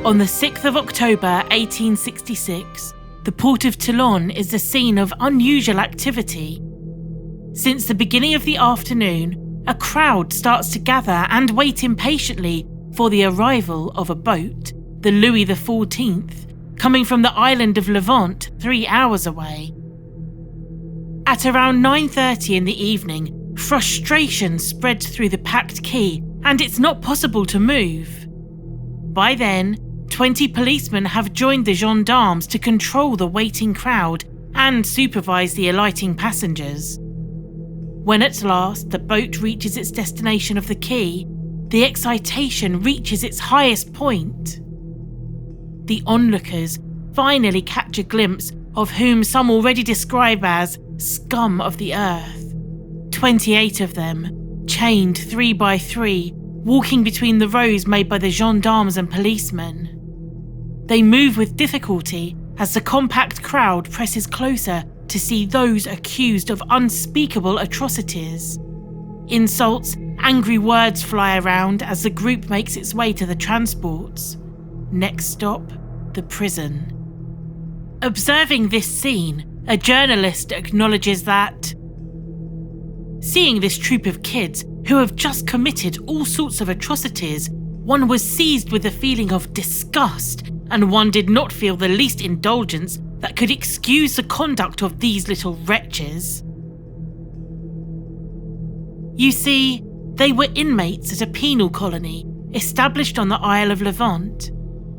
On the 6th of October 1866, the port of Toulon is the scene of unusual activity. Since the beginning of the afternoon, a crowd starts to gather and wait impatiently for the arrival of a boat, the Louis XIV, coming from the island of Levant 3 hours away. At around 9:30 in the evening, frustration spreads through the packed quay and it's not possible to move. By then, 20 policemen have joined the gendarmes to control the waiting crowd and supervise the alighting passengers. When at last the boat reaches its destination of the quay, the excitation reaches its highest point. The onlookers finally catch a glimpse of whom some already describe as scum of the earth. 28 of them, chained 3 by 3, walking between the rows made by the gendarmes and policemen. They move with difficulty as the compact crowd presses closer to see those accused of unspeakable atrocities. Insults, angry words fly around as the group makes its way to the transports. Next stop, the prison. Observing this scene, a journalist acknowledges that, seeing this troop of kids who have just committed all sorts of atrocities, one was seized with a feeling of disgust, and one did not feel the least indulgence that could excuse the conduct of these little wretches. You see, they were inmates at a penal colony established on the Isle of Levant.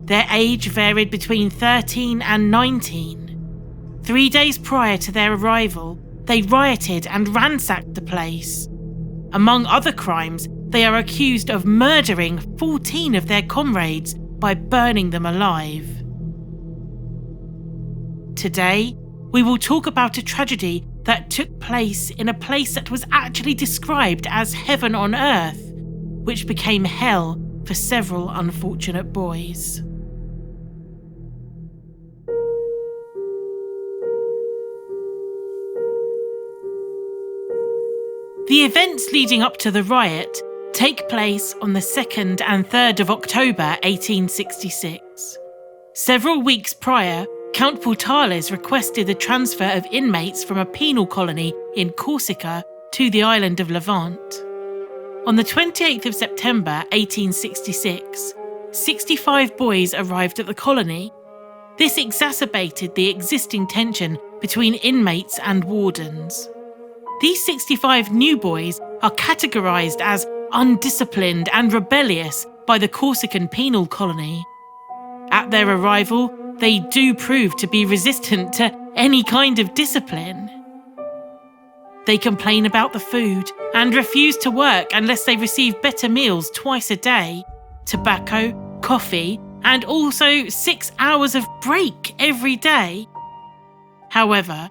Their age varied between 13 and 19. 3 days prior to their arrival, they rioted and ransacked the place. Among other crimes, they are accused of murdering 14 of their comrades by burning them alive. Today, we will talk about a tragedy that took place in a place that was actually described as heaven on earth, which became hell for several unfortunate boys. The events leading up to the riot take place on the 2nd and 3rd of October 1866. Several weeks prior, Count Portales requested the transfer of inmates from a penal colony in Corsica to the island of Levant. On the 28th of September 1866, 65 boys arrived at the colony. This exacerbated the existing tension between inmates and wardens. These 65 new boys are categorised as undisciplined and rebellious by the Corsican penal colony. At their arrival, they do prove to be resistant to any kind of discipline. They complain about the food and refuse to work unless they receive better meals twice a day, tobacco, coffee, and also 6 hours of break every day. However,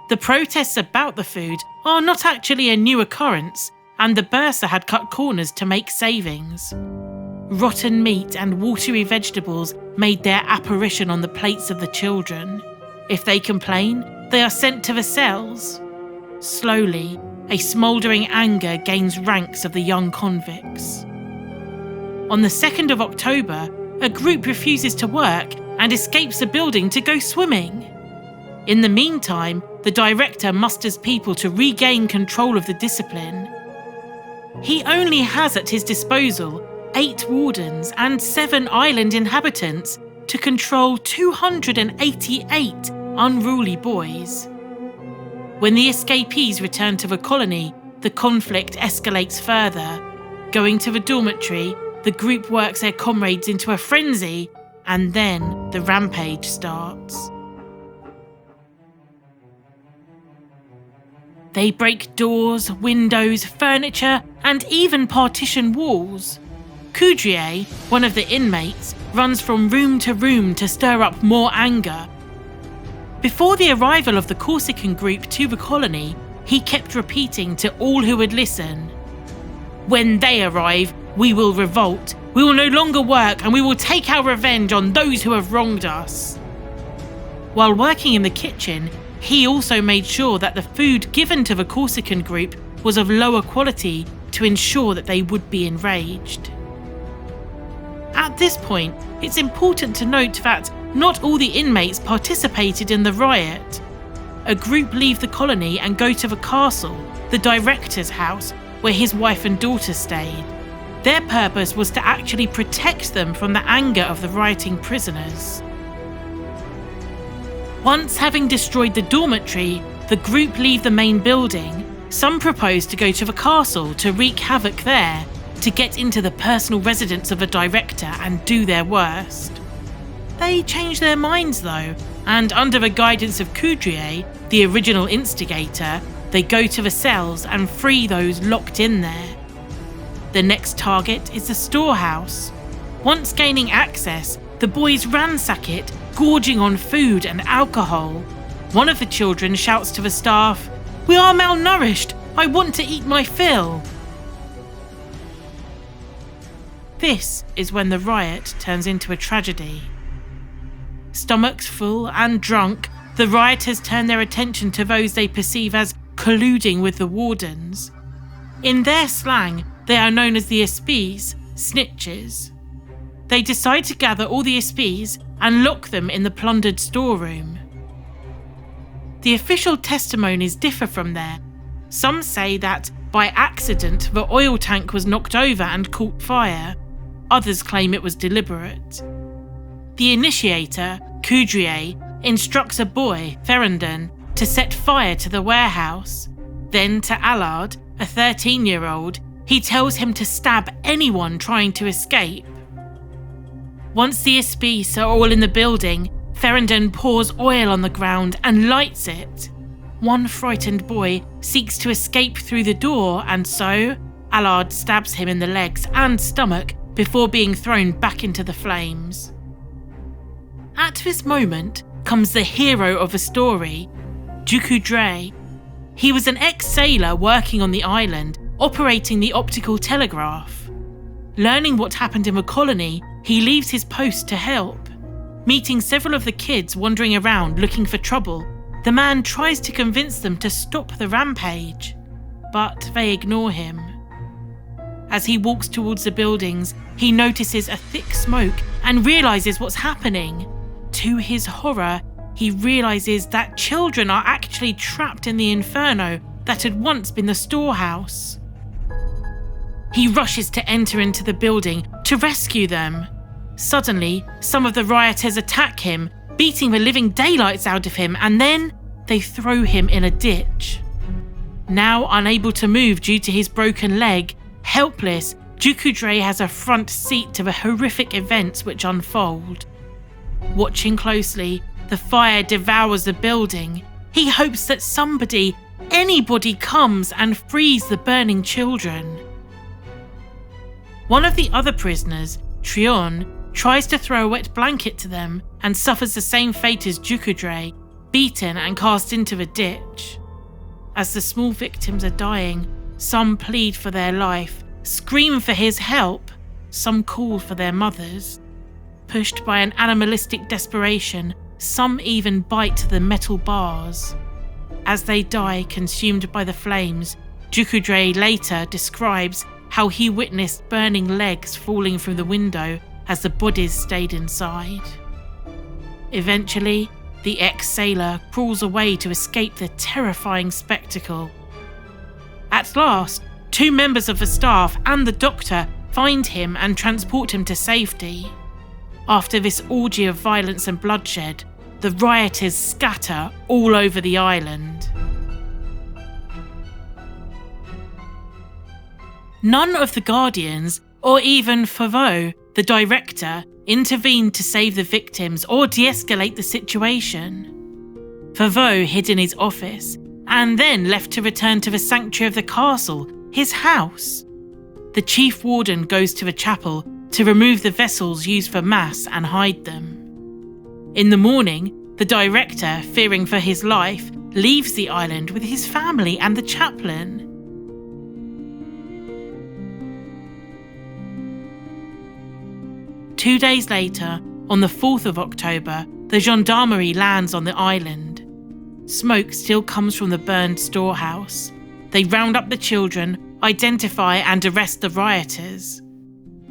the protests about the food are not actually a new occurrence, and the bursar had cut corners to make savings. Rotten meat and watery vegetables made their apparition on the plates of the children. If they complain, they are sent to the cells. Slowly, a smouldering anger gains ranks of the young convicts. On the 2nd of October, a group refuses to work and escapes the building to go swimming. In the meantime, the director musters people to regain control of the discipline. He only has at his disposal 8 wardens and 7 island inhabitants to control 288 unruly boys. When the escapees return to the colony, the conflict escalates further. Going to the dormitory, the group works their comrades into a frenzy, and then the rampage starts. They break doors, windows, furniture, and even partition walls. Coudrier, one of the inmates, runs from room to stir up more anger. Before the arrival of the Corsican group to the colony, he kept repeating to all who would listen, "When they arrive, we will revolt. We will no longer work, and we will take our revenge on those who have wronged us." While working in the kitchen, he also made sure that the food given to the Corsican group was of lower quality to ensure that they would be enraged. At this point, it's important to note that not all the inmates participated in the riot. A group leave the colony and go to the castle, the director's house, where his wife and daughter stayed. Their purpose was to actually protect them from the anger of the rioting prisoners. Once having destroyed the dormitory, the group leave the main building. Some propose to go to the castle to wreak havoc there, to get into the personal residence of the director and do their worst. They change their minds though, and under the guidance of Coudrier, the original instigator, they go to the cells and free those locked in there. The next target is the storehouse. Once gaining access, the boys ransack it, gorging on food and alcohol. One of the children shouts to the staff, "We are malnourished, I want to eat my fill." This is when the riot turns into a tragedy. Stomachs full and drunk, the rioters turn their attention to those they perceive as colluding with the wardens. In their slang, they are known as the espies, snitches. They decide to gather all the espies and lock them in the plundered storeroom. The official testimonies differ from there. Some say that by accident the oil tank was knocked over and caught fire. Others claim it was deliberate. The initiator, Coudrier, instructs a boy, Ferrandin, to set fire to the warehouse. Then to Allard, a 13-year-old, he tells him to stab anyone trying to escape. Once the espies are all in the building, Ferrandin pours oil on the ground and lights it. One frightened boy seeks to escape through the door, and so Allard stabs him in the legs and stomach before being thrown back into the flames. At this moment comes the hero of the story, Ducoudray. He was an ex-sailor working on the island, operating the optical telegraph. Learning what happened in the colony, he leaves his post to help. Meeting several of the kids wandering around looking for trouble, the man tries to convince them to stop the rampage, but they ignore him. As he walks towards the buildings, he notices a thick smoke and realizes what's happening. To his horror, he realizes that children are actually trapped in the inferno that had once been the storehouse. He rushes to enter into the building to rescue them. Suddenly, some of the rioters attack him, beating the living daylights out of him, and then they throw him in a ditch. Now unable to move due to his broken leg, helpless, Ducoudray has a front seat to the horrific events which unfold. Watching closely, the fire devours the building. He hopes that anybody comes and frees the burning children. One of the other prisoners, Trion, tries to throw a wet blanket to them and suffers the same fate as Ducoudray, beaten and cast into the ditch. As the small victims are dying, some plead for their life, scream for his help, some call for their mothers. Pushed by an animalistic desperation, some even bite the metal bars. As they die consumed by the flames, Ducoudray later describes how he witnessed burning legs falling from the window as the bodies stayed inside. Eventually, the ex-sailor crawls away to escape the terrifying spectacle. At last, 2 members of the staff and the doctor find him and transport him to safety. After this orgy of violence and bloodshed, the rioters scatter all over the island. None of the guardians, or even Favreau, the director, intervened to save the victims or de-escalate the situation. Favreau hid in his office and then left to return to the sanctuary of the castle, his house. The chief warden goes to the chapel to remove the vessels used for mass and hide them. In the morning, the director, fearing for his life, leaves the island with his family and the chaplain. Two days later, on the 4th of October, the gendarmerie lands on the island. Smoke still comes from the burned storehouse. They round up the children, identify and arrest the rioters.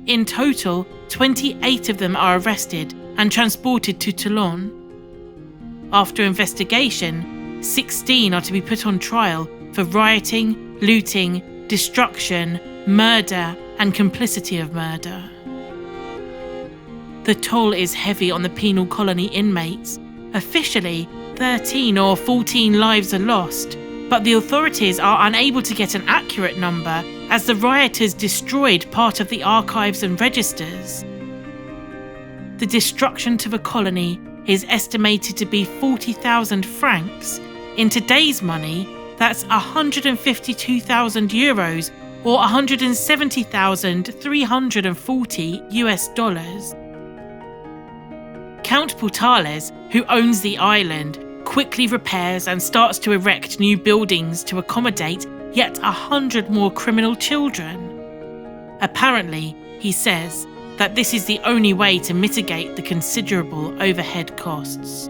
In total, 28 of them are arrested and transported to Toulon. After investigation, 16 are to be put on trial for rioting, looting, destruction, murder, and complicity of murder. The toll is heavy on the penal colony inmates. Officially, 13 or 14 lives are lost, but the authorities are unable to get an accurate number as the rioters destroyed part of the archives and registers. The destruction to the colony is estimated to be 40,000 francs. In today's money, that's 152,000 euros or 170,340 US dollars. Count Portales, who owns the island, quickly repairs and starts to erect new buildings to accommodate yet 100 more criminal children. Apparently, he says that this is the only way to mitigate the considerable overhead costs.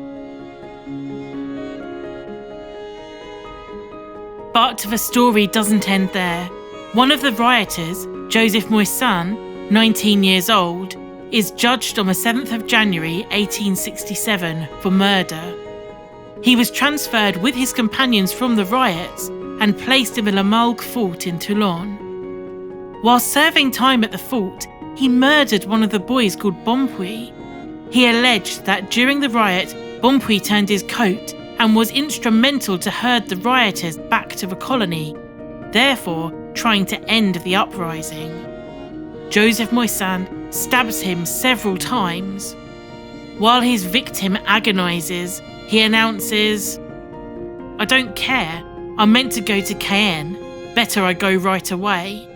But the story doesn't end there. One of the rioters, Joseph Moissan, 19 years old, is judged on the 7th of January 1867 for murder. He was transferred with his companions from the riots and placed in the La Malgue fort in Toulon. While serving time at the fort, he murdered one of the boys called Bonpuy. He alleged that during the riot, Bonpuy turned his coat and was instrumental to herd the rioters back to the colony, therefore trying to end the uprising. Joseph Moissan stabs him several times. While his victim agonises, he announces, "I don't care, I'm meant to go to Cayenne, better I go right away."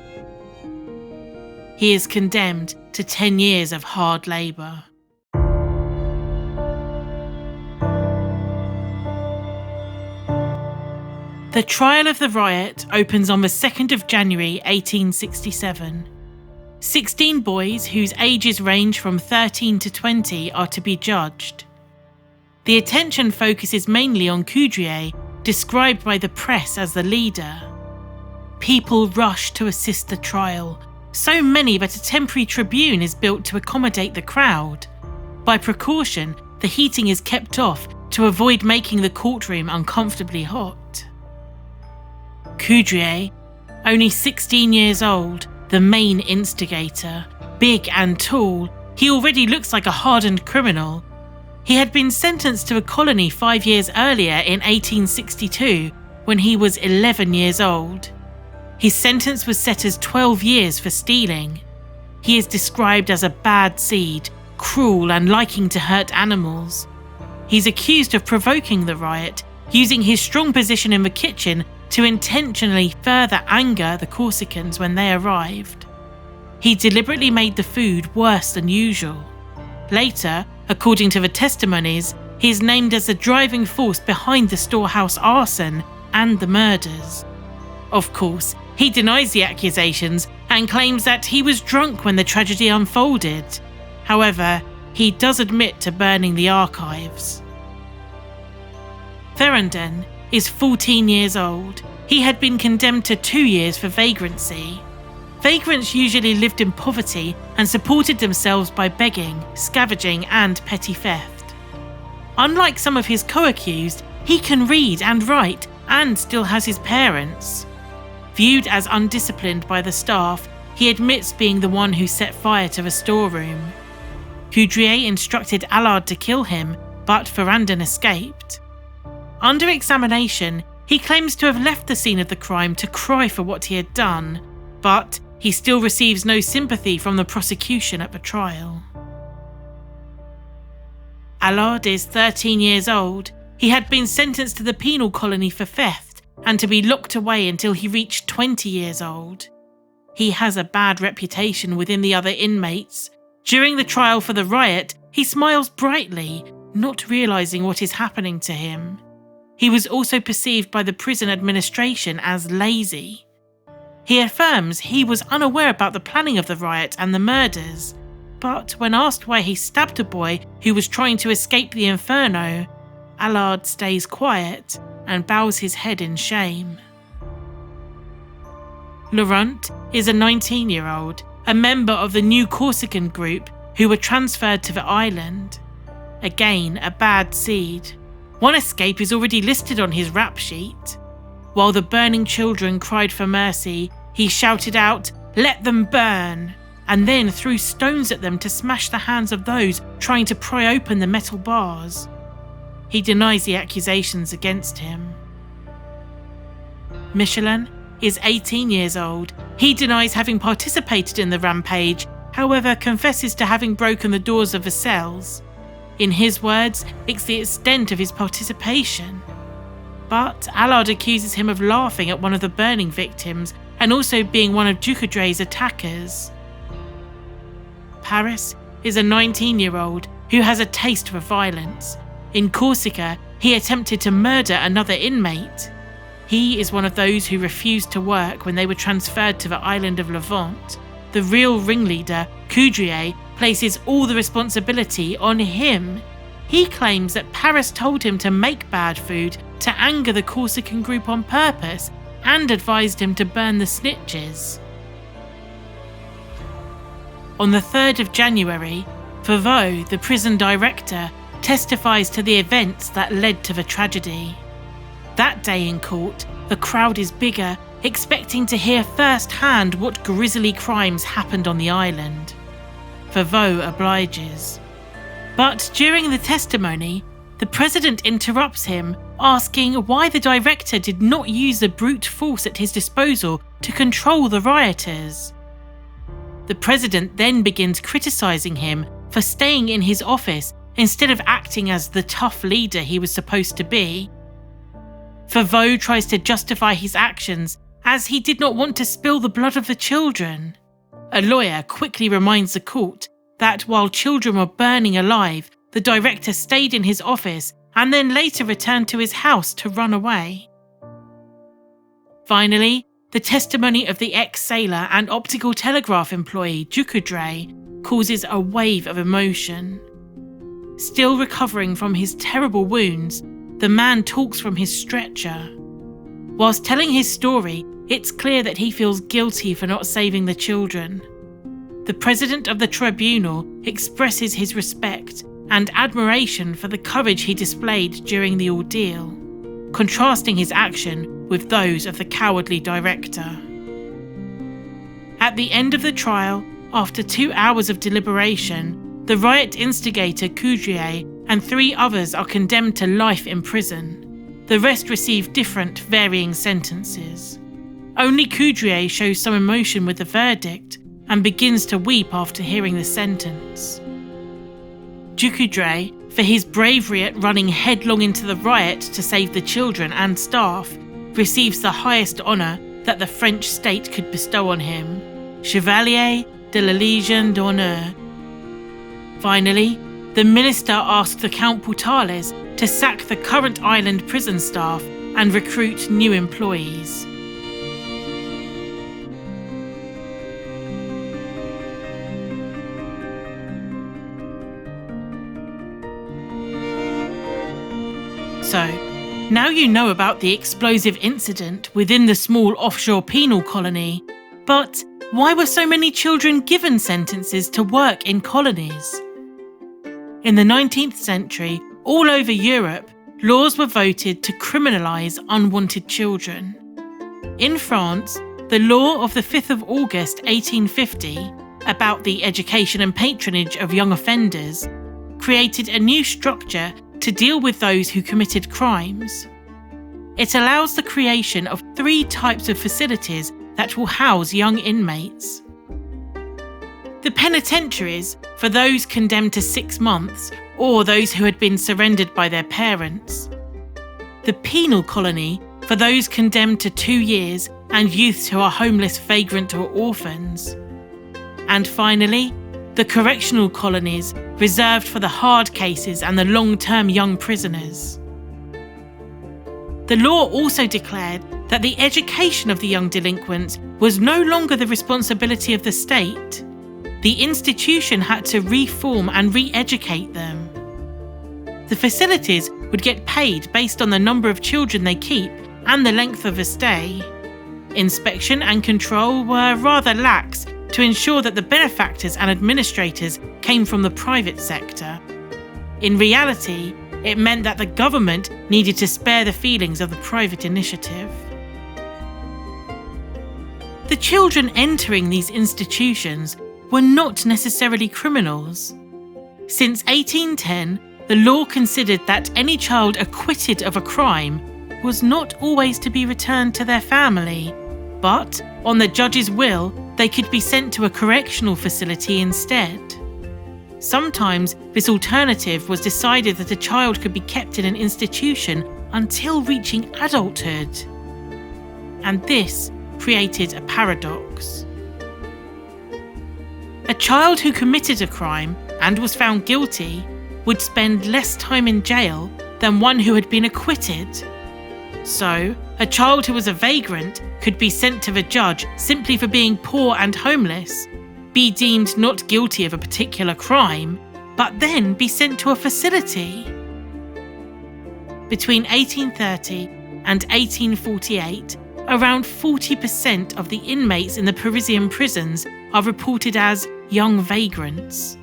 He is condemned to 10 years of hard labour. The trial of the riot opens on the 2nd of January 1867. 16 boys whose ages range from 13 to 20 are to be judged. The attention focuses mainly on Coudrier, described by the press as the leader. People rush to assist the trial, so many that a temporary tribune is built to accommodate the crowd. By precaution, the heating is kept off to avoid making the courtroom uncomfortably hot. Coudrier, only 16 years old, the main instigator, big and tall, he already looks like a hardened criminal. He had been sentenced to a colony 5 years earlier in 1862 when he was 11 years old. His sentence was set as 12 years for stealing. He is described as a bad seed, cruel and liking to hurt animals. He's accused of provoking the riot, using his strong position in the kitchen to intentionally further anger the Corsicans when they arrived. He deliberately made the food worse than usual. Later, according to the testimonies, he is named as the driving force behind the storehouse arson and the murders. Of course, he denies the accusations and claims that he was drunk when the tragedy unfolded. However, he does admit to burning the archives. Ferrandin is 14 years old. He had been condemned to 2 years for vagrancy. Vagrants usually lived in poverty and supported themselves by begging, scavenging and petty theft. Unlike some of his co-accused, he can read and write and still has his parents. Viewed as undisciplined by the staff, he admits being the one who set fire to the storeroom. Coudrier instructed Allard to kill him, but Ferrandin escaped. Under examination, he claims to have left the scene of the crime to cry for what he had done, but he still receives no sympathy from the prosecution at the trial. Allard is 13 years old. He had been sentenced to the penal colony for theft and to be locked away until he reached 20 years old. He has a bad reputation within the other inmates. During the trial for the riot, he smiles brightly, not realising what is happening to him. He was also perceived by the prison administration as lazy. He affirms he was unaware about the planning of the riot and the murders, but when asked why he stabbed a boy who was trying to escape the inferno, Allard stays quiet and bows his head in shame. Laurent is a 19-year-old. a member of the new Corsican group who were transferred to the island. Again, a bad seed. One escape is already listed on his rap sheet. While the burning children cried for mercy, he shouted out, "Let them burn!" and then threw stones at them to smash the hands of those trying to pry open the metal bars. He denies the accusations against him. Michelin is 18 years old. He denies having participated in the rampage, however confesses to having broken the doors of the cells. In his words, it's the extent of his participation. But Allard accuses him of laughing at one of the burning victims and also being one of Ducoudray's attackers. Paris is a 19-year-old who has a taste for violence. In Corsica, he attempted to murder another inmate. He is one of those who refused to work when they were transferred to the island of Levant. The real ringleader, Coudrier, places all the responsibility on him. He claims that Paris told him to make bad food to anger the Corsican group on purpose and advised him to burn the snitches. On the 3rd of January, Favreau, the prison director, testifies to the events that led to the tragedy. That day in court, the crowd is bigger, expecting to hear firsthand what grisly crimes happened on the island. Favreau obliges. But during the testimony, the president interrupts him, asking why the director did not use the brute force at his disposal to control the rioters. The president then begins criticising him for staying in his office instead of acting as the tough leader he was supposed to be. Favreau tries to justify his actions as he did not want to spill the blood of the children. A lawyer quickly reminds the court that while children were burning alive, the director stayed in his office and then later returned to his house to run away. Finally, the testimony of the ex-sailor and optical telegraph employee Ducoudray causes a wave of emotion. Still recovering from his terrible wounds, the man talks from his stretcher. Whilst telling his story, it's clear that he feels guilty for not saving the children. The president of the tribunal expresses his respect and admiration for the courage he displayed during the ordeal, contrasting his action with those of the cowardly director. At the end of the trial, after 2 hours of deliberation, the riot instigator Coudrier and 3 others are condemned to life in prison. The rest receive different, varying sentences. Only Coudrier shows some emotion with the verdict and begins to weep after hearing the sentence. Ducoudray, for his bravery at running headlong into the riot to save the children and staff, receives the highest honour that the French state could bestow on him, Chevalier de la Légion d'Honneur. Finally, the minister asked the Count Portales to sack the current island prison staff and recruit new employees. So, now you know about the explosive incident within the small offshore penal colony, but why were so many children given sentences to work in colonies? In the 19th century, all over Europe, laws were voted to criminalise unwanted children. In France, the law of the 5th of August 1850, about the education and patronage of young offenders, created a new structure to deal with those who committed crimes. It allows the creation of 3 types of facilities that will house young inmates. The penitentiaries, for those condemned to 6 months or those who had been surrendered by their parents. The penal colony, for those condemned to 2 years and youths who are homeless, vagrant or orphans. And finally, the correctional colonies, reserved for the hard cases and the long-term young prisoners. The law also declared that the education of the young delinquents was no longer the responsibility of the state. The institution had to reform and re-educate them. The facilities would get paid based on the number of children they keep and the length of a stay. Inspection and control were rather lax, to ensure that the benefactors and administrators came from the private sector. In reality, it meant that the government needed to spare the feelings of the private initiative. The children entering these institutions were not necessarily criminals. Since 1810, the law considered that any child acquitted of a crime was not always to be returned to their family, but, on the judge's will, they could be sent to a correctional facility instead. Sometimes this alternative was decided that a child could be kept in an institution until reaching adulthood. And this created a paradox. A child who committed a crime and was found guilty would spend less time in jail than one who had been acquitted. So, a child who was a vagrant could be sent to the judge simply for being poor and homeless, be deemed not guilty of a particular crime, but then be sent to a facility. Between 1830 and 1848, around 40% of the inmates in the Parisian prisons are reported as young vagrants.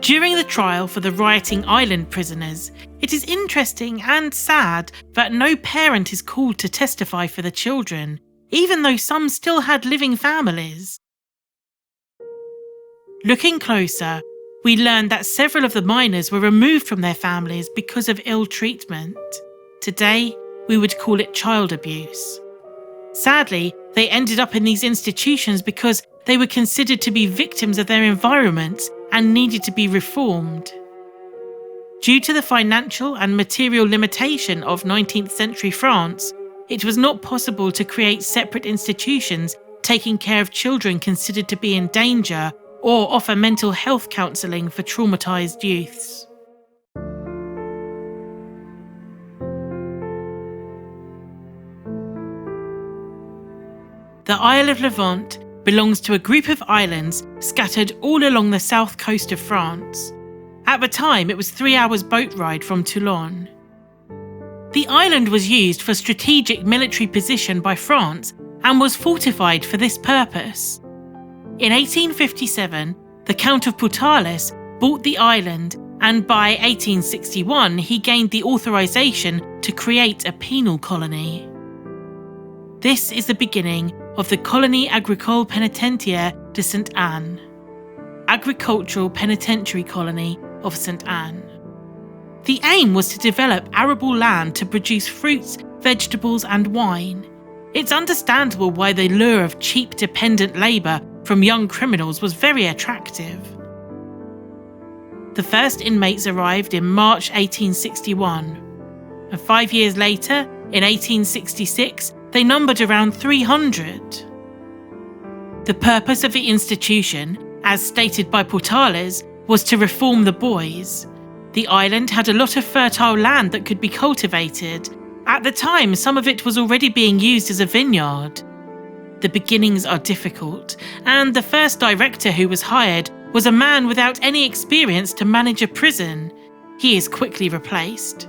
During the trial for the rioting island prisoners, it is interesting and sad that no parent is called to testify for the children, even though some still had living families. Looking closer, we learned that several of the minors were removed from their families because of ill treatment. Today, we would call it child abuse. Sadly, they ended up in these institutions because they were considered to be victims of their environments and needed to be reformed. Due to the financial and material limitation of 19th century France, it was not possible to create separate institutions taking care of children considered to be in danger or offer mental health counselling for traumatised youths. The Isle of Levant belongs to a group of islands scattered all along the south coast of France. At the time, it was 3 hours boat ride from Toulon. The island was used for strategic military position by France and was fortified for this purpose. In 1857, the Count of Pourtalès bought the island, and by 1861 he gained the authorization to create a penal colony. This is the beginning of the Colonie Agricole Pénitentiaire de Sainte-Anne, Agricultural Penitentiary Colony of St. Anne. The aim was to develop arable land to produce fruits, vegetables and wine. It's understandable why the lure of cheap dependent labour from young criminals was very attractive. The first inmates arrived in March 1861, and 5 years later, in 1866, they numbered around 300. The purpose of the institution, as stated by Pourtalès, was to reform the boys. The island had a lot of fertile land that could be cultivated. At the time, some of it was already being used as a vineyard. The beginnings are difficult, and the first director who was hired was a man without any experience to manage a prison. He is quickly replaced.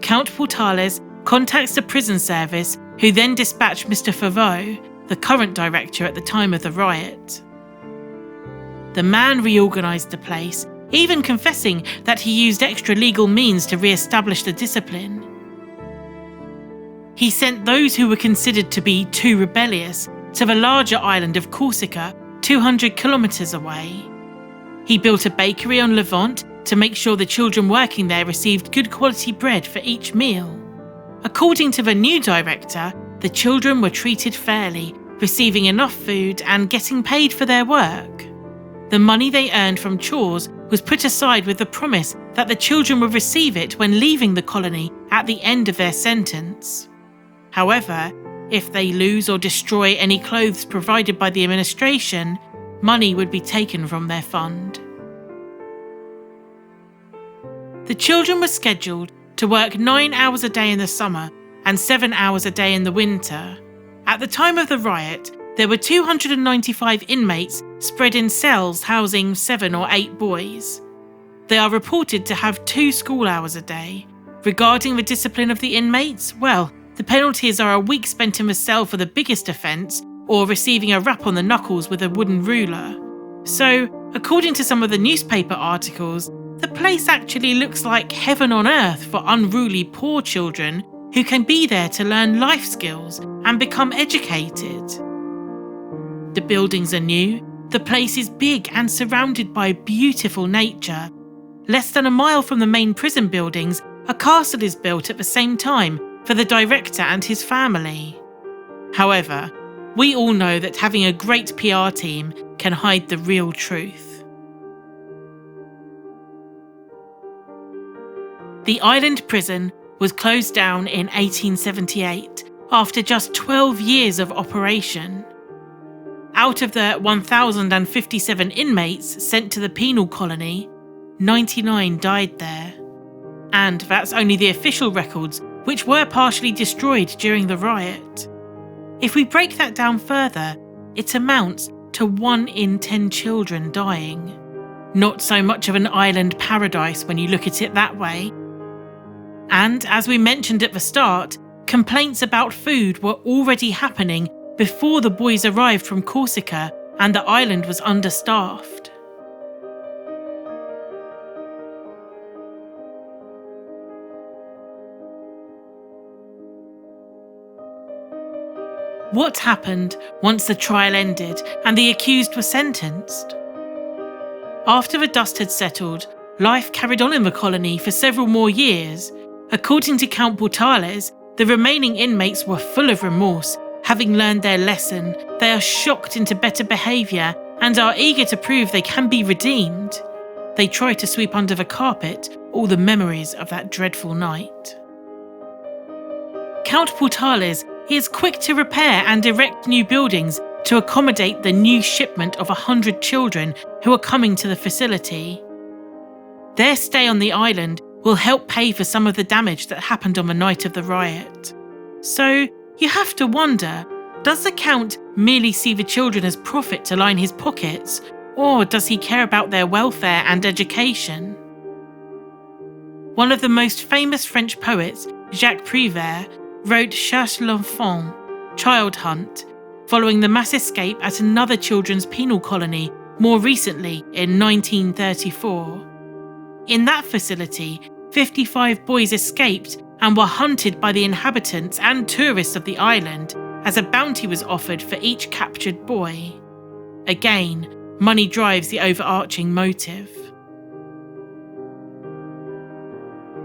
Count Pourtalès contacts the prison service, who then dispatched Mr. Favreau, the current director at the time of the riot. The man reorganised the place, even confessing that he used extra legal means to re-establish the discipline. He sent those who were considered to be too rebellious to the larger island of Corsica, 200 kilometres away. He built a bakery on Levant to make sure the children working there received good quality bread for each meal. According to the new director, the children were treated fairly, receiving enough food and getting paid for their work. The money they earned from chores was put aside with the promise that the children would receive it when leaving the colony at the end of their sentence. However, if they lose or destroy any clothes provided by the administration, money would be taken from their fund. The children were scheduled to work 9 hours a day in the summer and 7 hours a day in the winter. At the time of the riot, there were 295 inmates spread in cells housing 7 or 8 boys. They are reported to have 2 school hours a day. Regarding the discipline of the inmates, well, the penalties are a week spent in the cell for the biggest offence, or receiving a rap on the knuckles with a wooden ruler. So, according to some of the newspaper articles, the place actually looks like heaven on earth for unruly poor children who can be there to learn life skills and become educated. The buildings are new, the place is big and surrounded by beautiful nature. Less than a mile from the main prison buildings, a castle is built at the same time for the director and his family. However, we all know that having a great PR team can hide the real truth. The island prison was closed down in 1878 after just 12 years of operation. Out of the 1,057 inmates sent to the penal colony, 99 died there. And that's only the official records, which were partially destroyed during the riot. If we break that down further, it amounts to 1 in 10 children dying. Not so much of an island paradise when you look at it that way. And as we mentioned at the start, complaints about food were already happening before the boys arrived from Corsica and the island was understaffed. What happened once the trial ended and the accused were sentenced? After the dust had settled, life carried on in the colony for several more years. According to Count Portales, the remaining inmates were full of remorse. Having learned their lesson, they are shocked into better behaviour and are eager to prove they can be redeemed. They try to sweep under the carpet all the memories of that dreadful night. Count Portales is quick to repair and erect new buildings to accommodate the new shipment of 100 children who are coming to the facility. Their stay on the island will help pay for some of the damage that happened on the night of the riot. So, you have to wonder, does the Count merely see the children as profit to line his pockets, or does he care about their welfare and education? One of the most famous French poets, Jacques Prévert, wrote Chasse l'enfant, Child Hunt, following the mass escape at another children's penal colony more recently in 1934. In that facility, 55 boys escaped and were hunted by the inhabitants and tourists of the island as a bounty was offered for each captured boy. Again, money drives the overarching motive.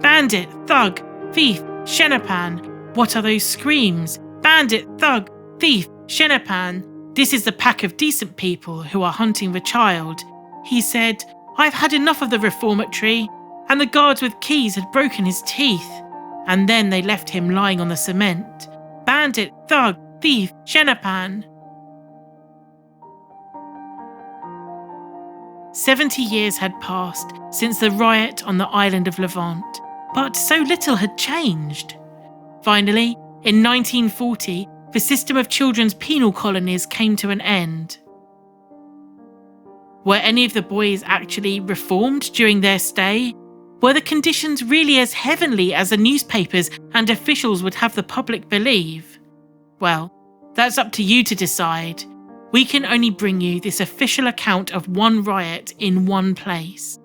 Bandit, thug, thief, Chenapan. What are those screams? Bandit, thug, thief, Chenapan. This is the pack of decent people who are hunting the child. He said, I've had enough of the reformatory. And the guards with keys had broken his teeth. And then they left him lying on the cement. Bandit, thug, thief, Chenapan. 70 years had passed since the riot on the island of Levant, but so little had changed. Finally, in 1940, the system of children's penal colonies came to an end. Were any of the boys actually reformed during their stay? Were the conditions really as heavenly as the newspapers and officials would have the public believe? Well, that's up to you to decide. We can only bring you this official account of one riot in one place.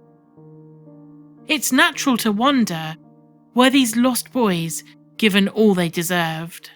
It's natural to wonder, were these lost boys given all they deserved?